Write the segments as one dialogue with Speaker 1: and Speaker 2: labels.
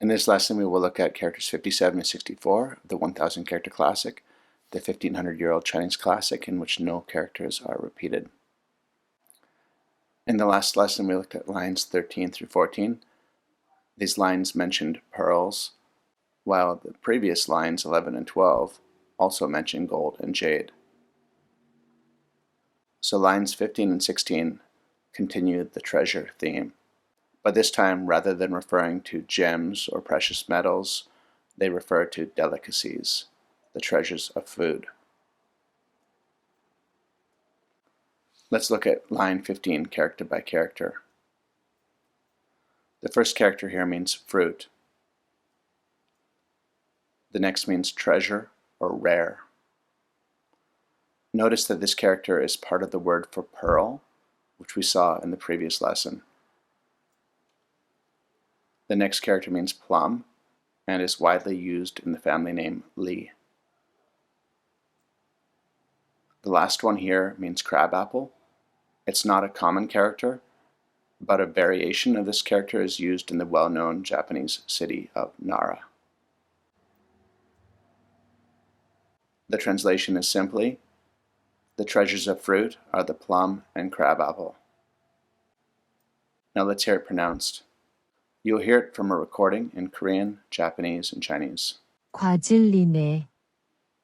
Speaker 1: In this lesson, we will look at characters 57 to 64 of the 1000 character classic, the 1500-year-old Chinese classic in which no characters are repeated. In the last lesson, we looked at lines 13 through 14. These lines mentioned pearls, while the previous lines 11 and 12 also mentioned gold and jade. So lines 15 and 16 continued the treasure theme, but this time, rather than referring to gems or precious metals, they refer to delicacies, the treasures of food. Let's look at line 15 character by character. The first character here means fruit. The next means treasure or rare. Notice that this character is part of the word for pearl, which we saw in the previous lesson. The next character means plum and is widely used in the family name Li. The last one here means crabapple. It's not a common character, but a variation of this character is used in the well-known Japanese city of Nara. The translation is simply, the treasures of fruit are the plum and crabapple. Now let's hear it pronounced. You'll hear it from a recording in Korean, Japanese, and Chinese.
Speaker 2: 果真里内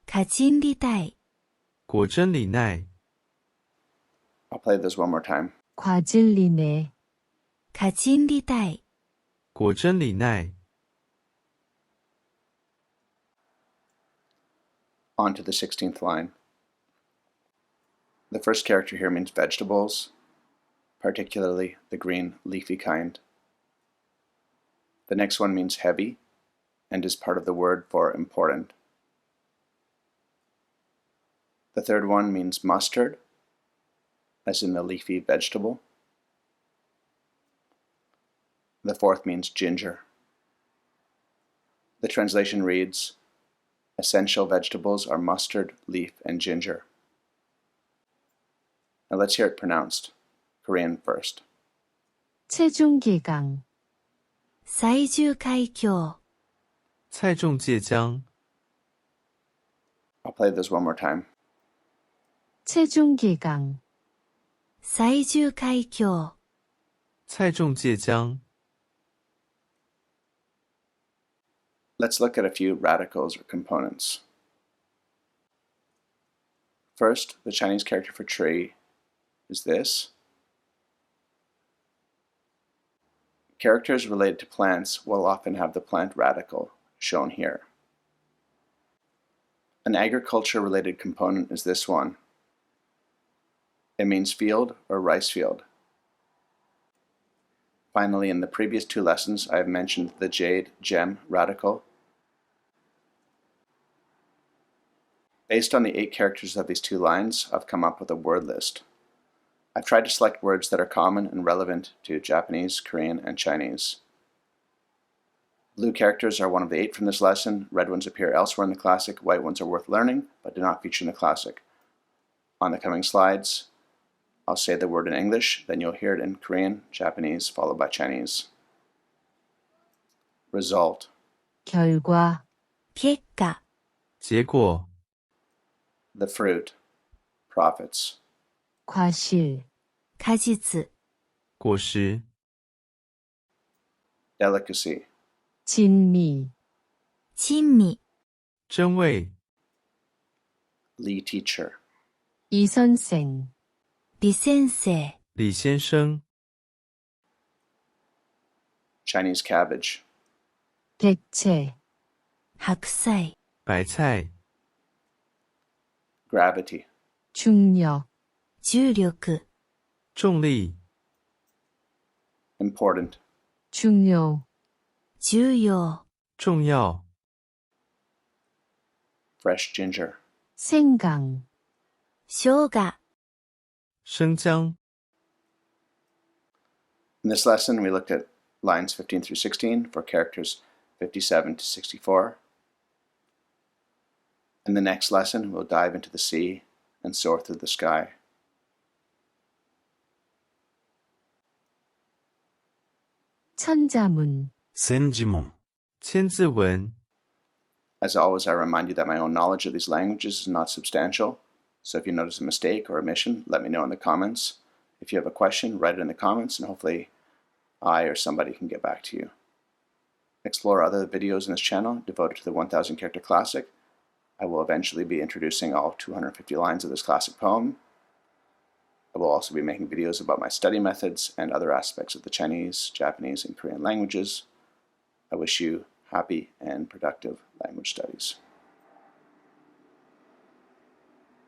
Speaker 3: 果真里带
Speaker 4: 果真里奈
Speaker 1: I'll play this one more time.
Speaker 2: 果真里内
Speaker 3: 果真里带
Speaker 4: 果真里奈
Speaker 1: On to the 16th line. The first character here means vegetables, particularly the green leafy kind. The next one means heavy and is part of the word for important. The third one means mustard, as in the leafy vegetable. The fourth means ginger. The translation reads, essential vegetables are mustard, leaf, and ginger. Now let's hear it pronounced. Korean first.
Speaker 2: 체중계강
Speaker 3: 最終海峡
Speaker 4: 菜中芥姜
Speaker 1: I'll play this one more time.
Speaker 2: 체중계강
Speaker 3: 最終海峡
Speaker 4: 菜中芥姜
Speaker 1: Let's look at a few radicals or components. First, the Chinese character for tree is this. Characters related to plants will often have the plant radical, shown here. An agriculture-related component is this one. It means field or rice field. Finally, in the previous two lessons, I have mentioned the jade gem radical. Based on the 8 characters of these two lines, I've come up with a word list. I've tried to select words that are common and relevant to Japanese, Korean, and Chinese. Blue characters are one of the 8 from this lesson. Red ones appear elsewhere in the classic. White ones are worth learning, but do not feature in the classic. On the coming slides, I'll say the word in English, then you'll hear it in Korean, Japanese, followed by Chinese. Result.
Speaker 2: 결과
Speaker 3: 結果
Speaker 4: 结果
Speaker 1: The fruit. Profits.
Speaker 2: 과실
Speaker 3: 果実
Speaker 4: 果实
Speaker 1: Delicacy.
Speaker 2: 진미
Speaker 3: 珍味
Speaker 4: 真味
Speaker 1: Lee teacher.
Speaker 2: 이선생
Speaker 3: 李先生
Speaker 4: 李先生
Speaker 1: Chinese cabbage.
Speaker 2: 백채
Speaker 3: 白菜
Speaker 4: 白菜
Speaker 1: Gravity.
Speaker 2: 중력
Speaker 3: 重力
Speaker 4: 重力
Speaker 1: Important.
Speaker 2: 중요
Speaker 3: 重要
Speaker 4: 重要
Speaker 1: Fresh ginger.
Speaker 2: 생강
Speaker 3: 生姜
Speaker 4: 生姜
Speaker 1: In this lesson, we looked at lines 15 through 16 for characters 57 to 64. In the next lesson, we'll dive into the sea and soar through the sky.
Speaker 2: 천자문
Speaker 5: 千字文
Speaker 4: 千字文
Speaker 1: As always, I remind you that my own knowledge of these languages is not substantial, so if you notice a mistake or omission, let me know in the comments. If you have a question, write it in the comments, and hopefully I or somebody can get back to you. Explore other videos in this channel devoted to the 1000 character classic. I will eventually be introducing all 250 lines of this classic poem. I will also be making videos about my study methods and other aspects of the Chinese, Japanese, and Korean languages. I wish you happy and productive language studies.